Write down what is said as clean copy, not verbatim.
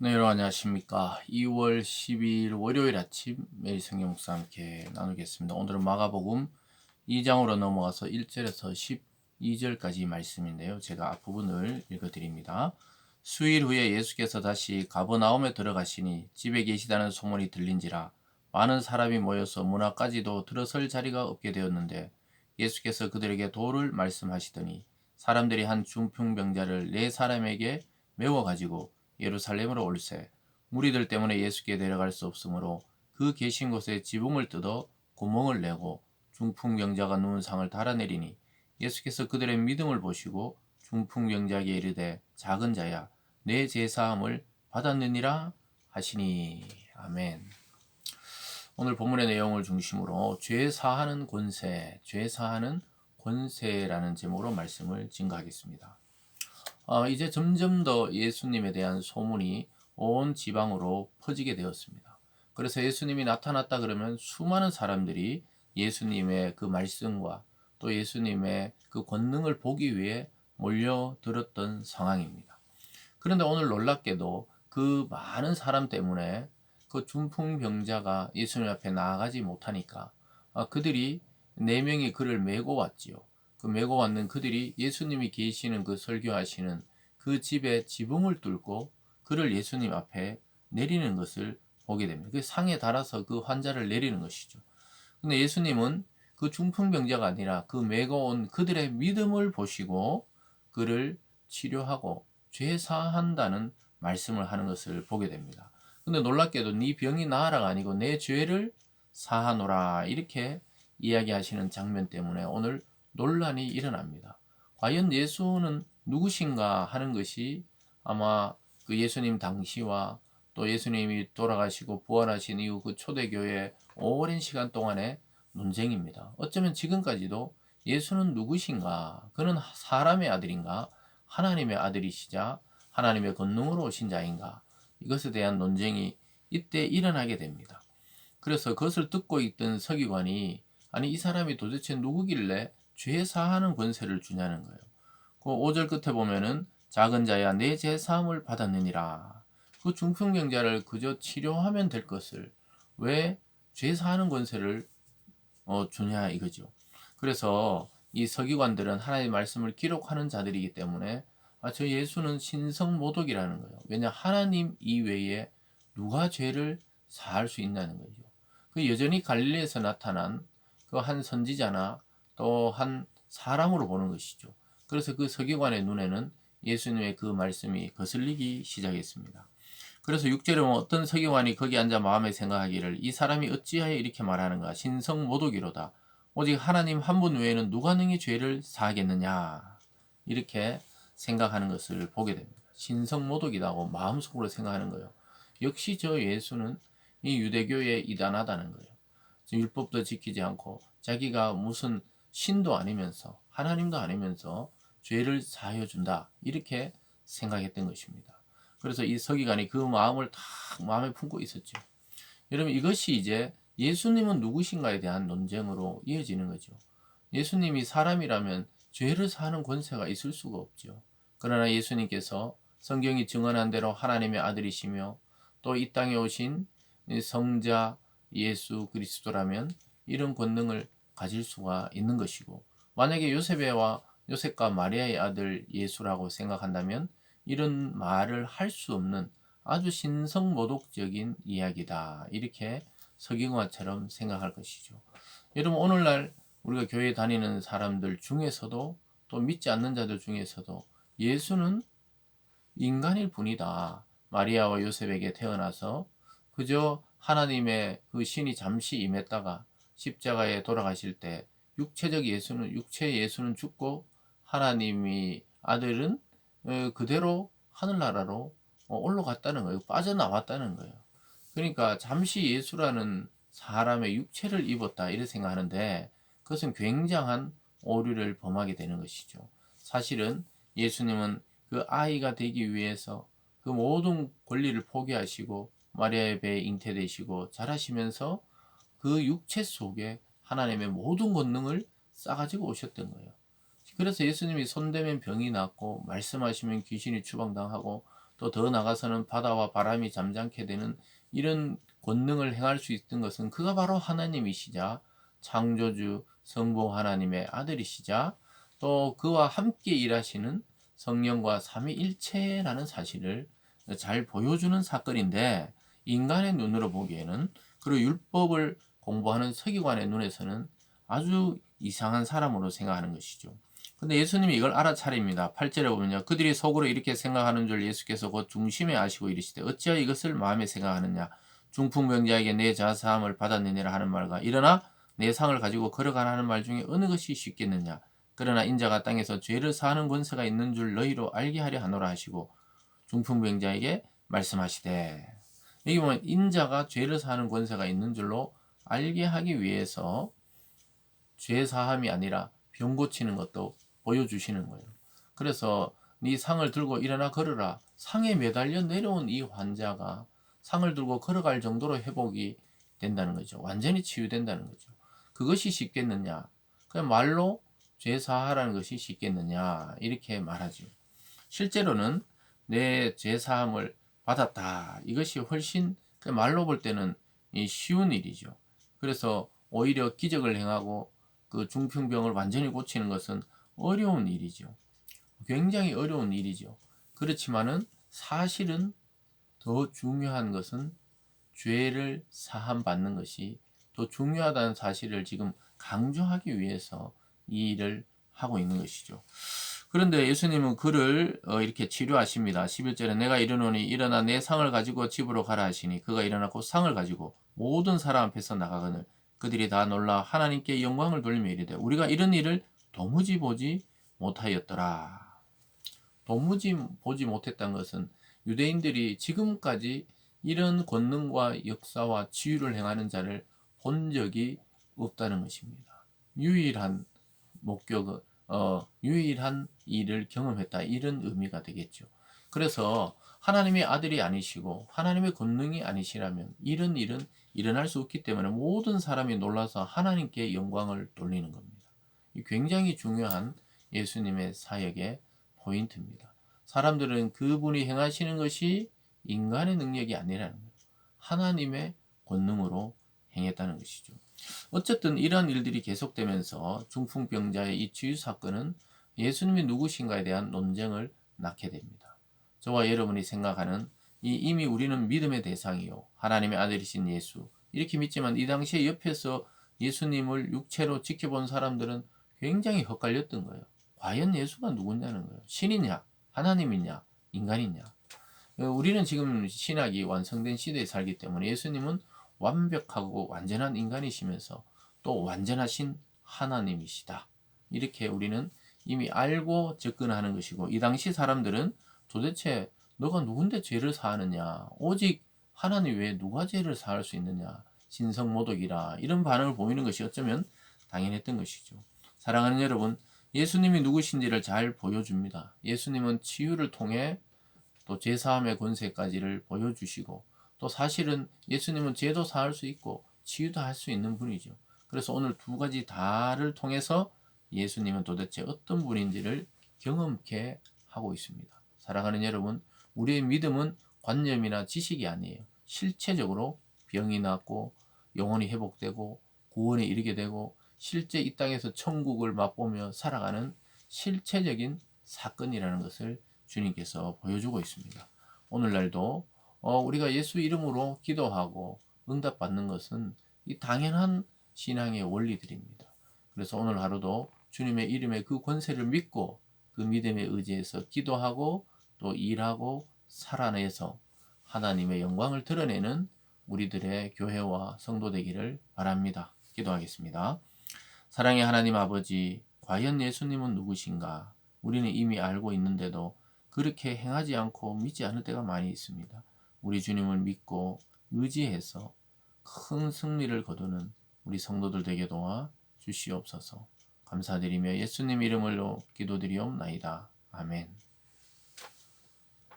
네, 여러분 안녕하십니까. 2월 12일 월요일 아침 매일 성경 묵상 함께 나누겠습니다. 오늘은 마가복음 2장으로 넘어가서 1절에서 12절까지 말씀인데요. 제가 앞부분을 읽어드립니다. 수일 후에 예수께서 다시 가버나움에 들어가시니 집에 계시다는 소문이 들린지라 많은 사람이 모여서 문 앞까지도 들어설 자리가 없게 되었는데 예수께서 그들에게 도를 말씀하시더니 사람들이 한 중풍병자를 네 사람에게 메워 가지고 예루살렘으로 올세 무리들 때문에 예수께 데려갈 수 없으므로 그 계신 곳에 지붕을 뜯어 구멍을 내고 중풍병자가 누운 상을 달아내리니 예수께서 그들의 믿음을 보시고 중풍병자에게 이르되 작은 자야 내 죄사함을 받았느니라 하시니. 아멘. 오늘 본문의 내용을 중심으로 죄사하는 권세, 죄사하는 권세라는 제목으로 말씀을 증거하겠습니다. 이제 점점 더 예수님에 대한 소문이 온 지방으로 퍼지게 되었습니다. 그래서 예수님이 나타났다 그러면 수많은 사람들이 예수님의 그 말씀과 또 예수님의 그 권능을 보기 위해 몰려들었던 상황입니다. 그런데 오늘 놀랍게도 그 많은 사람 때문에 그 중풍병자가 예수님 앞에 나아가지 못하니까 그들이 네 명이 그를 메고 왔지요. 그 메고 왔는 그들이 예수님이 계시는 그 설교하시는 그 집의 지붕을 뚫고 그를 예수님 앞에 내리는 것을 보게 됩니다. 그 상에 달아서 그 환자를 내리는 것이죠. 근데 예수님은 그 중풍병자가 아니라 그 메고 온 그들의 믿음을 보시고 그를 치료하고 죄 사한다는 말씀을 하는 것을 보게 됩니다. 근데 놀랍게도 네 병이 나아라가 아니고 내 죄를 사하노라 이렇게 이야기하시는 장면 때문에 오늘 논란이 일어납니다. 과연 예수는 누구신가 하는 것이 아마 그 예수님 당시와 또 예수님이 돌아가시고 부활하신 이후 그 초대교회 오랜 시간 동안의 논쟁입니다. 어쩌면 지금까지도 예수는 누구신가? 그는 사람의 아들인가? 하나님의 아들이시자 하나님의 권능으로 오신 자인가? 이것에 대한 논쟁이 이때 일어나게 됩니다. 그래서 그것을 듣고 있던 서기관이 아니 이 사람이 도대체 누구길래 죄 사하는 권세를 주냐는 거예요. 그 5절 끝에 보면은 작은 자야 내 죄 사함을 받았느니라. 그 중풍병자를 그저 치료하면 될 것을 왜 죄 사하는 권세를 주냐 이거죠. 그래서 이 서기관들은 하나님의 말씀을 기록하는 자들이기 때문에 저 예수는 신성모독이라는 거예요. 왜냐 하나님 이외에 누가 죄를 사할 수 있냐는 거죠. 그 여전히 갈릴리에서 나타난 그 한 선지자나 또 한 사람으로 보는 것이죠. 그래서 그 서기관의 눈에는 예수님의 그 말씀이 거슬리기 시작했습니다. 그래서 6절에 보면 어떤 서기관이 거기 앉아 마음에 생각하기를 이 사람이 어찌하여 이렇게 말하는가 신성모독이로다 오직 하나님 한 분 외에는 누가 능히 죄를 사하겠느냐 이렇게 생각하는 것을 보게 됩니다. 신성모독이라고 마음속으로 생각하는 거예요. 역시 저 예수는 이 유대교에 이단하다는 거예요. 율법도 지키지 않고 자기가 무슨 신도 아니면서 하나님도 아니면서 죄를 사하여 준다 이렇게 생각했던 것입니다. 그래서 이 서기관이 그 마음을 다 마음에 품고 있었죠. 여러분 이것이 이제 예수님은 누구신가에 대한 논쟁으로 이어지는 거죠. 예수님이 사람이라면 죄를 사하는 권세가 있을 수가 없죠. 그러나 예수님께서 성경이 증언한 대로 하나님의 아들이시며 또 이 땅에 오신 성자 예수 그리스도라면 이런 권능을 가질 수가 있는 것이고 만약에 요셉과 마리아의 아들 예수라고 생각한다면 이런 말을 할 수 없는 아주 신성모독적인 이야기다. 이렇게 서기관처럼 생각할 것이죠. 여러분 오늘날 우리가 교회 다니는 사람들 중에서도 또 믿지 않는 자들 중에서도 예수는 인간일 뿐이다. 마리아와 요셉에게 태어나서 그저 하나님의 그 신이 잠시 임했다가 십자가에 돌아가실 때 육체 예수는 죽고 하나님이 아들은 그대로 하늘나라로 올라갔다는 거예요. 빠져나왔다는 거예요. 그러니까 잠시 예수라는 사람의 육체를 입었다 이렇게 생각하는데 그것은 굉장한 오류를 범하게 되는 것이죠. 사실은 예수님은 그 아이가 되기 위해서 그 모든 권리를 포기하시고 마리아의 배에 잉태되시고 자라시면서 그 육체 속에 하나님의 모든 권능을 싸가지고 오셨던 거예요. 그래서 예수님이 손대면 병이 낫고 말씀하시면 귀신이 추방당하고 또 더 나아가서는 바다와 바람이 잠잠케 되는 이런 권능을 행할 수 있던 것은 그가 바로 하나님이시자 창조주 성부 하나님의 아들이시자 또 그와 함께 일하시는 성령과 삼위일체라는 사실을 잘 보여주는 사건인데, 인간의 눈으로 보기에는, 그리고 율법을 공부하는 서기관의 눈에서는 아주 이상한 사람으로 생각하는 것이죠. 근데 예수님이 이걸 알아차립니다. 8절에 보면요, 그들이 속으로 이렇게 생각하는 줄 예수께서 곧 중심에 아시고 이르시되 어찌하여 이것을 마음에 생각하느냐, 중풍병자에게 내 자사함을 받았느니라 하는 말과 일어나 내 상을 가지고 걸어가라 하는 말 중에 어느 것이 쉽겠느냐, 그러나 인자가 땅에서 죄를 사하는 권세가 있는 줄 너희로 알게 하려 하노라 하시고 중풍병자에게 말씀하시되, 여기 보면 인자가 죄를 사하는 권세가 있는 줄로 알게 하기 위해서 죄 사함이 아니라 병 고치는 것도 보여주시는 거예요. 그래서 네 상을 들고 일어나 걸으라. 상에 매달려 내려온 이 환자가 상을 들고 걸어갈 정도로 회복이 된다는 거죠. 완전히 치유된다는 거죠. 그것이 쉽겠느냐? 그냥 말로 죄 사하라는 것이 쉽겠느냐? 이렇게 말하죠. 실제로는 내 죄 사함을 받았다, 이것이 훨씬 말로 볼 때는 쉬운 일이죠. 그래서 오히려 기적을 행하고 그 중풍병을 완전히 고치는 것은 어려운 일이죠. 굉장히 어려운 일이죠. 그렇지만은 사실은 더 중요한 것은 죄를 사함 받는 것이 더 중요하다는 사실을 지금 강조하기 위해서 이 일을 하고 있는 것이죠. 그런데 예수님은 그를 이렇게 치료하십니다. 11절에 내가 이르노니 일어나 내 상을 가지고 집으로 가라 하시니 그가 일어나고 상을 가지고 모든 사람 앞에서 나가거늘 그들이 다 놀라 하나님께 영광을 돌리며 이르되 우리가 이런 일을 도무지 보지 못하였더라. 도무지 보지 못했다는 것은 유대인들이 지금까지 이런 권능과 역사와 치유를 행하는 자를 본 적이 없다는 것입니다. 유일한 목격, 유일한 일을 경험했다, 이런 의미가 되겠죠. 그래서 하나님의 아들이 아니시고 하나님의 권능이 아니시라면 이런 일은 일어날 수 없기 때문에 모든 사람이 놀라서 하나님께 영광을 돌리는 겁니다. 굉장히 중요한 예수님의 사역의 포인트입니다. 사람들은 그분이 행하시는 것이 인간의 능력이 아니라는 거예요. 하나님의 권능으로 행했다는 것이죠. 어쨌든 이러한 일들이 계속되면서 중풍병자의 이 치유 사건은 예수님이 누구신가에 대한 논쟁을 낳게 됩니다. 저와 여러분이 생각하는 이미 우리는 믿음의 대상이요 하나님의 아들이신 예수, 이렇게 믿지만 이 당시에 옆에서 예수님을 육체로 지켜본 사람들은 굉장히 헛갈렸던 거예요. 과연 예수가 누구냐는 거예요. 신이냐, 하나님이냐, 인간이냐. 우리는 지금 신학이 완성된 시대에 살기 때문에 예수님은 완벽하고 완전한 인간이시면서 또 완전하신 하나님이시다, 이렇게 우리는 이미 알고 접근하는 것이고, 이 당시 사람들은 도대체 너가 누군데 죄를 사하느냐, 오직 하나님 외에 누가 죄를 사할 수 있느냐, 신성모독이라, 이런 반응을 보이는 것이 어쩌면 당연했던 것이죠. 사랑하는 여러분, 예수님이 누구신지를 잘 보여줍니다. 예수님은 치유를 통해 또 죄사함의 권세까지를 보여주시고, 또 사실은 예수님은 죄도 사할 수 있고 치유도 할 수 있는 분이죠. 그래서 오늘 두 가지 다를 통해서 예수님은 도대체 어떤 분인지를 경험케 하고 있습니다. 사랑하는 여러분, 우리의 믿음은 관념이나 지식이 아니에요. 실체적으로 병이 낫고 영혼이 회복되고 구원에 이르게 되고 실제 이 땅에서 천국을 맛보며 살아가는 실체적인 사건이라는 것을 주님께서 보여주고 있습니다. 오늘날도 우리가 예수 이름으로 기도하고 응답받는 것은 이 당연한 신앙의 원리들입니다. 그래서 오늘 하루도 주님의 이름의 그 권세를 믿고 그 믿음에 의지해서 기도하고 또 일하고 살아내서 하나님의 영광을 드러내는 우리들의 교회와 성도 되기를 바랍니다. 기도하겠습니다. 사랑의 하나님 아버지, 과연 예수님은 누구신가? 우리는 이미 알고 있는데도 그렇게 행하지 않고 믿지 않을 때가 많이 있습니다. 우리 주님을 믿고 의지해서 큰 승리를 거두는 우리 성도들 되게 도와 주시옵소서. 감사드리며 예수님 이름으로 기도드리옵나이다. 아멘.